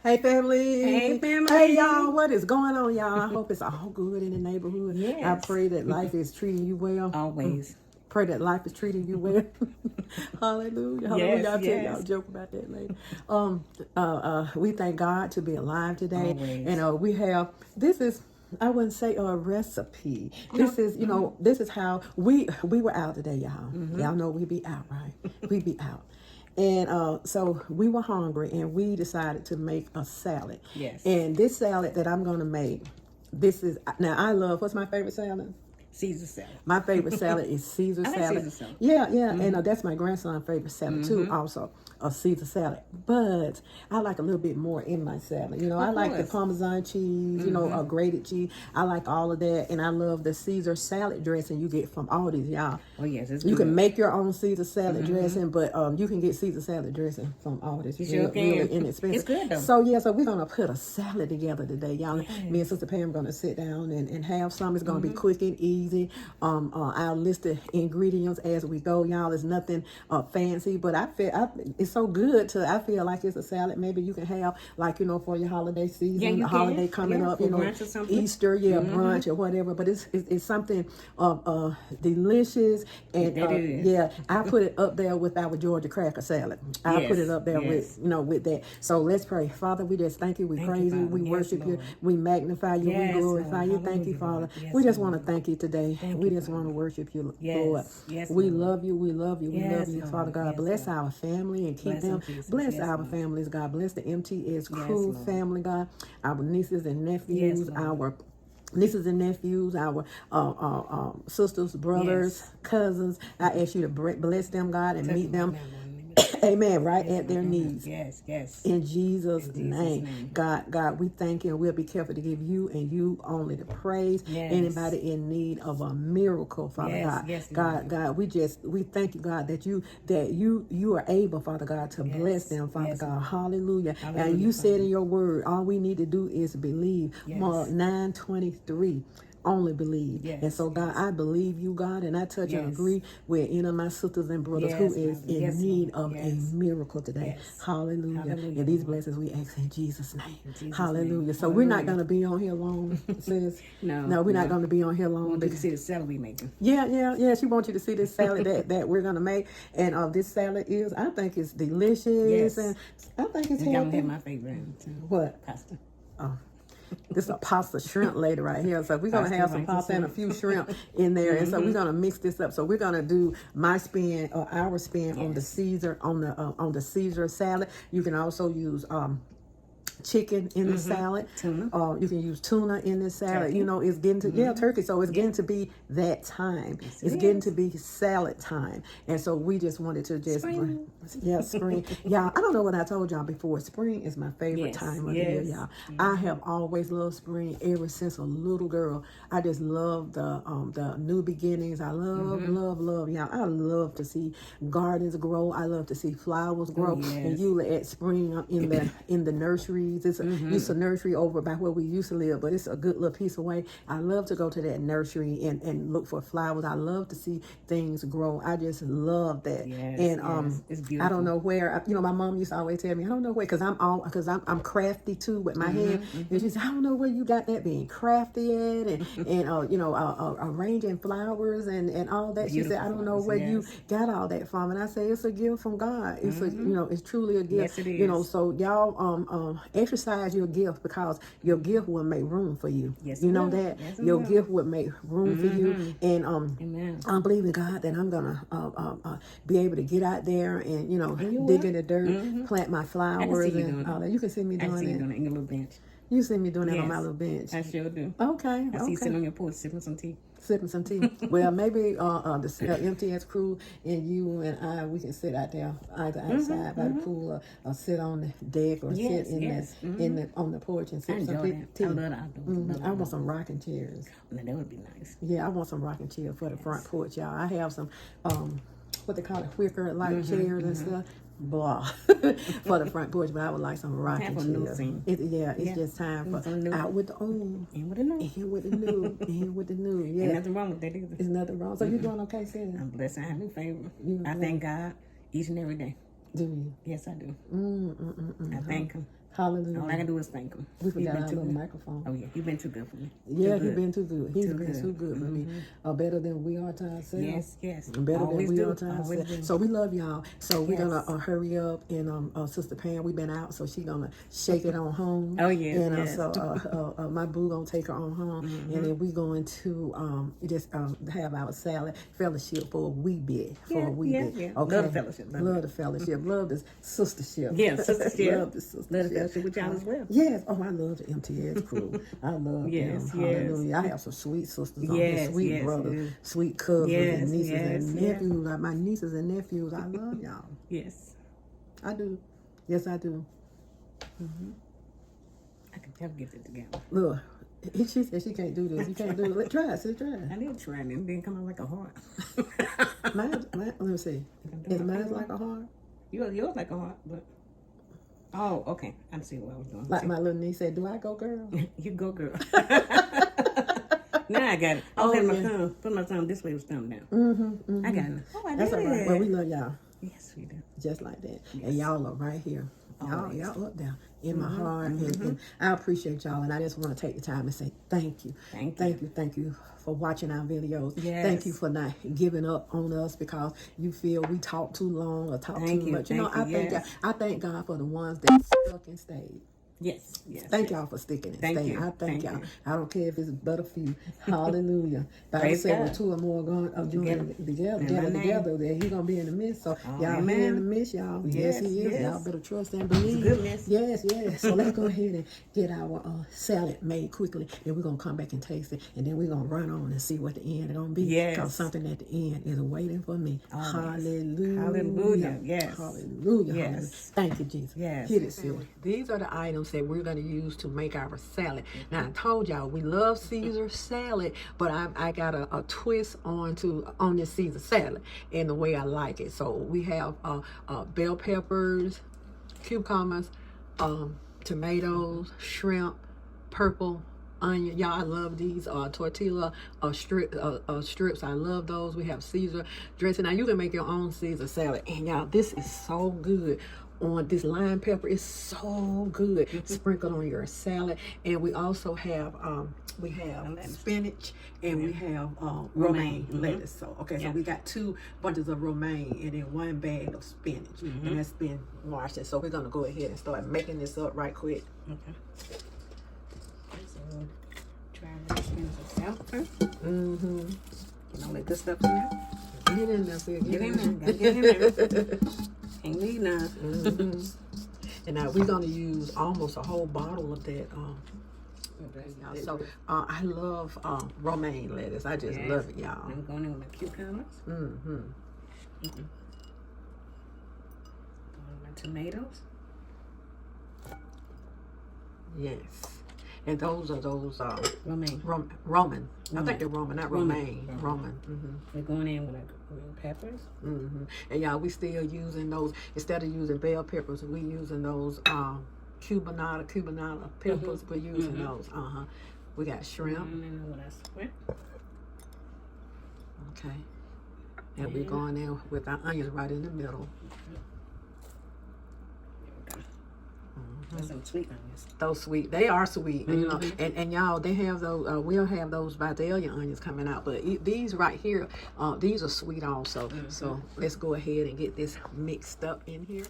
Hey family. Hey, family. Hey y'all, what is going on, y'all? I hope it's all good in the neighborhood. Yes. I pray that life is treating you well. Always. Pray that life is treating you well. Hallelujah. Hallelujah. Yes, I'll tell yes. y'all a joke about that later. We thank God to be alive today. Always. And we have I wouldn't say a recipe. This is, this is how we were out today, y'all. Y'all know we be out, right? We be out. And so we were hungry and we decided to make a salad. Yes. And this salad that I'm going to make, now I love, what's my favorite salad? Caesar salad. My favorite salad is Caesar I like salad. Caesar salad. Yeah. And that's my grandson's favorite salad too, also, a Caesar salad. But I like a little bit more in my salad. I like the Parmesan cheese, a grated cheese. I like all of that. And I love the Caesar salad dressing you get from Aldi, y'all. Oh, yes, it's You good. can make your own Caesar salad dressing, but you can get Caesar salad dressing from Aldi. It's really inexpensive. It's good, though. So we're gonna put a salad together today, y'all. Yes. Me and Sister Pam are gonna sit down and have some. It's gonna be quick and easy. I'll list the ingredients as we go, y'all. It's nothing fancy, but it's so good I feel like it's a salad. Maybe you can have for your holiday season, you holiday can. coming up, brunch or something. Easter, brunch or whatever. But it's something delicious, and I put it up there with our Georgia cracker salad. I put it up there with that. So let's pray. Father, we just thank you. We praise you. We worship you. We magnify you. We glorify you. Thank you, Father. We just want to thank you today. We just want to worship you, Lord. We love you. We love you. We love you, Father God. Bless our family and keep them. Bless our families, God. Bless the MTS crew family, God. Our nieces and nephews, our nieces and nephews, our sisters, brothers, cousins. I ask you to bless them, God, and meet them. Amen. Right at their knees. Yes. In Jesus' name. God, we thank you, and we'll be careful to give you and you only the praise. Yes. Anybody in need of a miracle, Father God. God, we thank you, God, that you are able, Father God, to bless them, Father God. Hallelujah. And you said in your word, all we need to do is believe. Mark 9:23. Only believe. And so, God, I believe you, God, and I touch and agree with any of my sisters and brothers who is in need of a miracle today. Hallelujah. And these blessings we ask in Jesus' name. Hallelujah. So we're not going to be on here long, sis. No, we're not going to be on here long. I want you to see the salad we making. Yeah. She wants you to see this salad that we're going to make. And this salad I think it's delicious. And I think it's healthy. I'm going to have my favorite. What? Pasta. Oh. This is a pasta shrimp later right here. So we're going to have some pasta and a few shrimp in there. And so we're going to mix this up. So we're going to do my spin or our spin on the Caesar, on the Caesar salad. You can also use chicken in the salad. Tuna. You can use tuna in this salad. Turkey. It's getting to turkey. So it's getting to be that time. It's getting to be salad time. And so we just wanted to spring. Spring. Y'all, I don't know what I told y'all before. Spring is my favorite time of the year, y'all. I have always loved spring ever since a little girl. I just love the new beginnings. I love, y'all. I love to see gardens grow. I love to see flowers grow. And you at spring in the nursery. It's a nursery over by where we used to live, but it's a good little piece away. I love to go to that nursery and look for flowers. I love to see things grow. I just love that. It's beautiful. I don't know where. My mom used to always tell me, I don't know where, because I'm crafty too with my hand. And she said, I don't know where you got that being crafty at, and arranging flowers and all that. She said, I don't know where you got all that from. And I say, it's a gift from God. It's it's truly a gift. Yes, it is. So y'all exercise your gift, because your gift will make room for you. Yes, you know will. that Yes, your will. gift will make room for you. And Amen. I'm believing God that I'm gonna be able to get out there and dig in the dirt, plant my flowers and all that. You can see me doing I see you that. doing it in your little bench. You see me doing that on my little bench. I sure do. Okay. I see you sitting on your porch sipping some tea. Sipping some tea. Well, maybe the MTS crew and you and I, we can sit out there either outside by the pool or sit on the deck or sit on the porch and sip some tea. I love the outdoors. I want some rocking chairs. Now, that would be nice. Yeah, I want some rocking chairs for the front porch, y'all. I have some what they call it, wicker like chairs and stuff. Blah for the front porch, but I would like some rocking chairs. It's just time for out with the old, in with the new, in with the new, in with the new. Yeah, ain't nothing wrong with that either. There's nothing wrong. So you doing okay, Sarah? I'm blessed. I have new favor. I thank God each and every day. Do you? Yes, I do. I thank Him. Hallelujah. All I can do is thank him. We forgot our little microphone. Oh yeah, you've been too good for me. Yeah, he's been too good. He's been too good for me. Better than we are to ourselves. Yes. Better Always than we do. are to Always ourselves. do. So we love y'all. So we're gonna hurry up and Sister Pam, we been out, so she gonna shake it on home. Oh yes. And so my boo gonna take her on home, and then we going to just have our salad fellowship for a wee bit. Yeah. Okay. Love the fellowship. Love the fellowship. Love the sistership. Yeah, sistership. Love the sistership. Love the fellowship with y'all as well. Yes. Oh, I love the MTS crew. I love them. Hallelujah. I have some sweet sisters on here, sweet brothers, sweet cousins and nieces and nephews. Like my nieces and nephews, I love y'all. Yes. I do. Yes, I do. I can never get it together. Look, she said she can't do this. You can't do it. Try it. See, try it. I did try it and it didn't come out like a heart. Let me see. Is mine like a heart? Yours like a heart, but... Oh, okay. I see what I was doing. Like my little niece said, do I go, girl? You go, girl. Now I got it. Put my thumb this way with thumb down. I got it. Oh, I That's did. all right. Well, we love y'all. Yes, we do. Just like that. Yes. And y'all are right here. Y'all up there in my heart. And I appreciate y'all. And I just want to take the time and say thank you. Thank you for watching our videos. Yes. Thank you for not giving up on us because you feel we talk too long or talk too much. I thank God for the ones that stuck and stayed. Yes. Thank y'all for sticking and staying. You. I thank y'all. I don't care if it's but a few. Hallelujah. Bible said when two or more going together, that He's gonna be in the midst. So y'all be in the midst, y'all. Yes, He is. Y'all better trust and believe. Goodness. Yes. So let's go ahead and get our salad made quickly, and we're gonna come back and taste it, and then we're gonna run on and see what the end is gonna be. Yes. Because something at the end is waiting for me. Always. Hallelujah. Hallelujah. Yes. Hallelujah. Yes. Hallelujah. Thank you, Jesus. Yes. Hit it, Silly. These are the items that we're going to use to make our salad. Now, I told y'all we love Caesar salad, but I got a twist on this Caesar salad in the way I like it. So we have bell peppers, cucumbers, tomatoes, shrimp, purple onion. Y'all, I love these tortilla strips. I love those. We have Caesar dressing. Now you can make your own Caesar salad, and y'all, this is so good. On this lime pepper is so good. Sprinkled on your salad. And we also have spinach and we have romaine lettuce. So so we got 2 bunches of romaine and then 1 bag of spinach. And that's been washed. And so we're gonna go ahead and start making this up right quick. Okay. So try to spinach out first. Get all that good stuff in there. Get in there, Sid. Get in there. Gotta get in there. Can't leave now. And now we're gonna use almost a whole bottle of that. So I love romaine lettuce. I just love it, y'all. I'm going in with my cucumbers. Going with my tomatoes. Yes. And those are romaine. Roman. I think they're Roman, not romaine. Roman. We're going in with our green peppers. And y'all, we still using those instead of using bell peppers. We using those cubanata peppers. We're using those. We got shrimp. Okay. And we're going in with our onions right in the middle. There's some sweet onions. Those sweet, they are sweet, you know. And y'all, they have those. We'll have those Vidalia onions coming out, but these right here, these are sweet also. So let's go ahead and get this mixed up in here.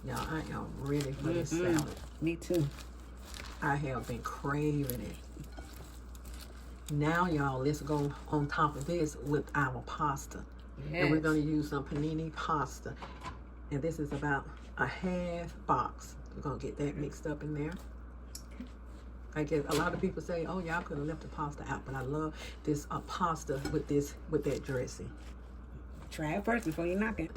Y'all, I am ready for this salad. Me too. I have been craving it. Now, y'all, let's go on top of this with our pasta, and we're gonna use some panini pasta, and this is about a half box. We're gonna get that mixed up in there. I guess a lot of people say, "Oh, y'all could have left the pasta out," but I love this pasta with that dressing. Try it first before you knock it.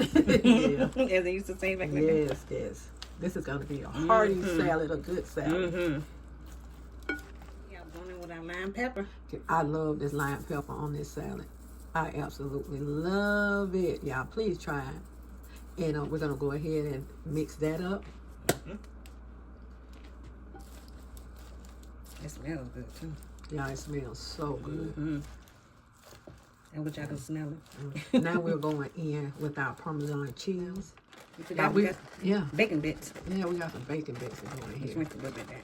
Yeah. As they used to say back then. Yes. This is gonna be a hearty salad, a good salad. Yeah, I'm going in with our lime pepper. I love this lime pepper on this salad. I absolutely love it. Y'all, please try it. And we're gonna go ahead and mix that up. It smells good too. Yeah, it smells so good. I wish I could smell it. Now we're going in with our Parmesan cheese. Now we got yeah, bacon bits. yeah, we got some bacon bits in here. Just went a little bit back.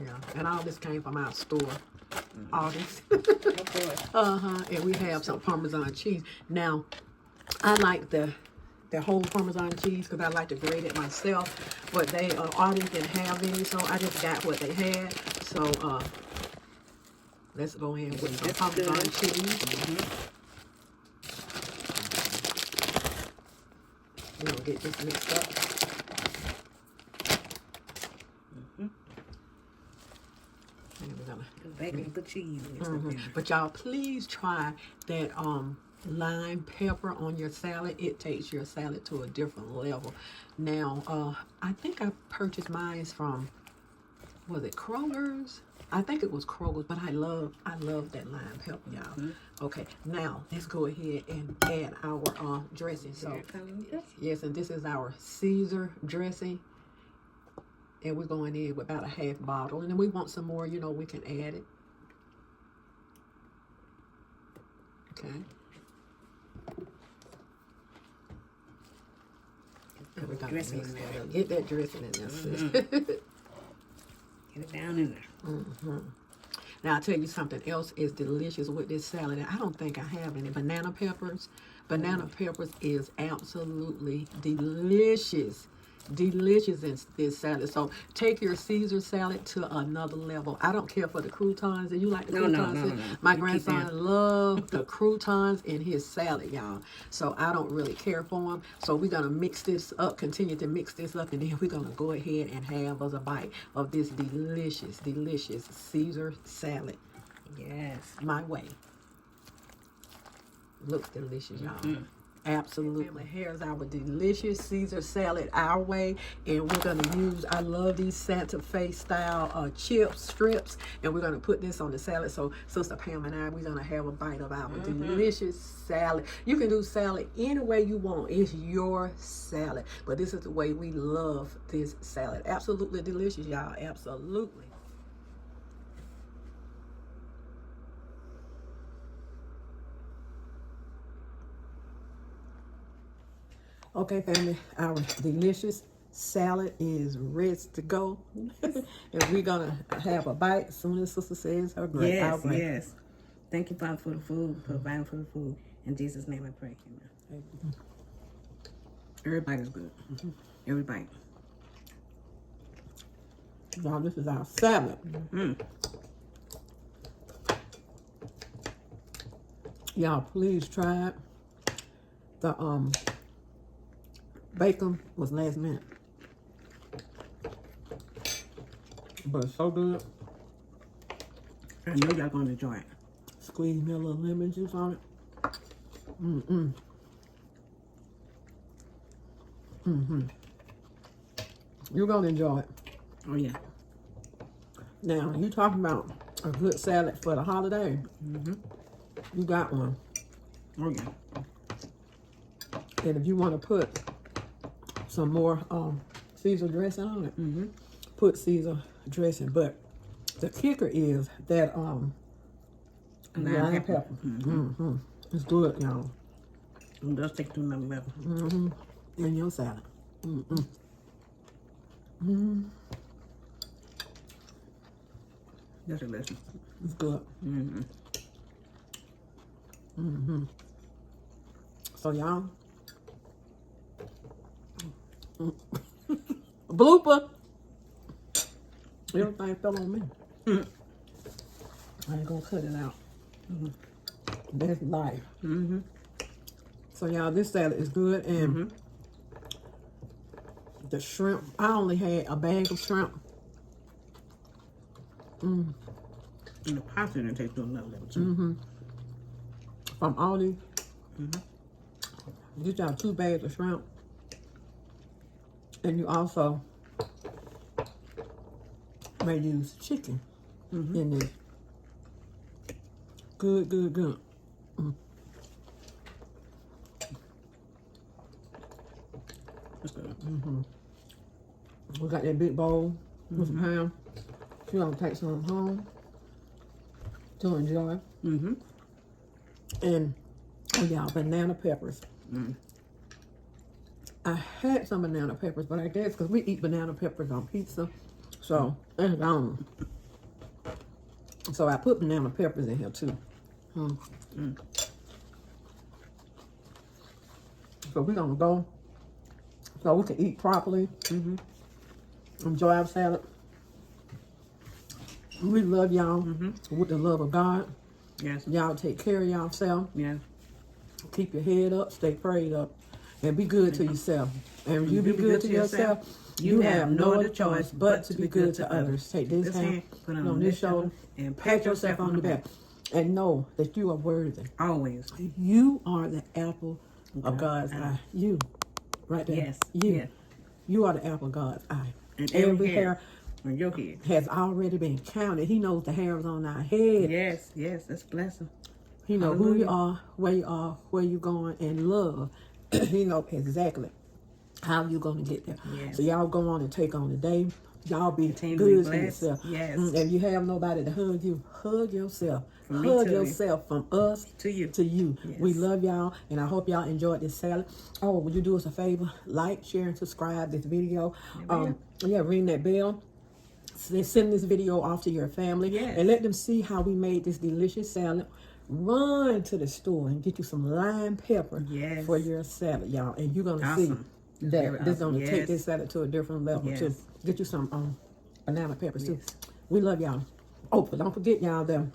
Yeah, and all this came from our store, Aldi. Of course. And we have some Parmesan cheese. Now, I like the whole Parmesan cheese because I like to grate it myself, but they Aldi didn't have any, so I just got what they had. So let's go in with some Parmesan cheese. We're gonna get this mixed up. And we're gonna bacon with the cheese. But y'all, please try that lime pepper on your salad. It takes your salad to a different level. Now, I think I purchased mine from, was it Kroger's? I think it was Kroger's, but I love that lime pepper, y'all. Okay, now let's go ahead and add our dressing. So, yes, and this is our Caesar dressing. And we're going in with about a half bottle. And then we want some more, you know, we can add it. Okay. And we're going to mix that up. Get that dressing in there, sis. Get it down in there. Now, I'll tell you something else is delicious with this salad. I don't think I have any banana peppers. Banana peppers is absolutely delicious. Delicious in this salad. So take your Caesar salad to another level. I don't care for the croutons. And you like the croutons? No. My grandson loved the croutons in his salad, y'all. So I don't really care for them. So we're going to mix this up, continue to mix this up, and then we're going to go ahead and have us a bite of this delicious, delicious Caesar salad. Yes. My way. Looks delicious, y'all. Absolutely. Here's our delicious Caesar salad our way, and we're going to use, I love these Santa Fe style chips, strips, and we're going to put this on the salad. So Sister Pam and I, we're going to have a bite of our delicious salad. You can do salad any way you want. It's your salad, but this is the way we love this salad. Absolutely delicious, y'all. Absolutely. Okay, family, our delicious salad is ready to go. And we're going to have a bite as soon as Sister says her grace. Yes. Thank you, Father, for the food, for providing for the food. In Jesus' name I pray. Amen. Every bite is good. Every bite. Y'all, this is our salad. Y'all, please try it. The bacon was last minute, but it's so good. I know y'all gonna enjoy it. Squeeze me a little lemon juice on it. You're gonna enjoy it. Oh yeah. Now you talking about a good salad for the holiday? You got one. Oh yeah. And if you want to put some more Caesar dressing on it, put Caesar dressing. But the kicker is that lime pepper. It's good, y'all. It does take it to another level. In your salad. That's delicious. It's good. So y'all, blooper. Everything fell on me. I ain't gonna cut it out. That's life. So y'all, this salad is good, and the shrimp. I only had a bag of shrimp. And the pasta didn't taste to another level too. From Aldi. You got 2 bags of shrimp, and you also may use chicken in this. Good. That's good. We got that big bowl with some ham. She gonna take some home to enjoy. And oh y'all, banana peppers. I had some banana peppers, but I guess because we eat banana peppers on pizza, so it's gone. So I put banana peppers in here too. So we're gonna go so we can eat properly. Enjoy our salad. We love y'all with the love of God. Yes. Y'all take care of yourself. Yeah. Keep your head up, stay prayed up, and be good to yourself. And when you be good to yourself, you have no other choice but to be good to others. Take this hand, put it on this shoulder, and pat yourself on the back. And know that you are worthy. Always. You are the apple of God's eye. You. Right there. Yes. You. Yeah. You are the apple of God's eye. And every hair on your head has already been counted. He knows the hairs on our head. Yes, yes, that's a blessing. He knows who you are, where you're going, and love. He knows exactly how you're going to get there. Yes. So y'all go on and take on the day. Y'all be Continue good to to be yourself. Yes. If you have nobody to hug you, hug yourself. From me Hug to you. yourself from us To you. To you. Yes. We love y'all, and I hope y'all enjoyed this salad. Oh, would you do us a favor? Like, share, and subscribe this video. Ring that bell. Send this video off to your family. Yes. And let them see how we made this delicious salad. Run to the store and get you some lime pepper for your salad, y'all. And you're going to see that this is going to take this salad to a different level, too. Get you some banana peppers, too. We love y'all. Oh, but don't forget, y'all, the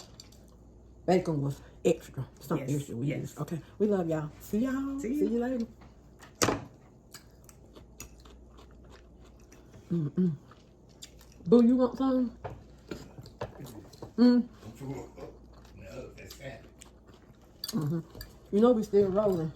bacon was extra. Something extra we used. Okay. We love y'all. See y'all. See you later. Boo, you want some? You know we still rolling.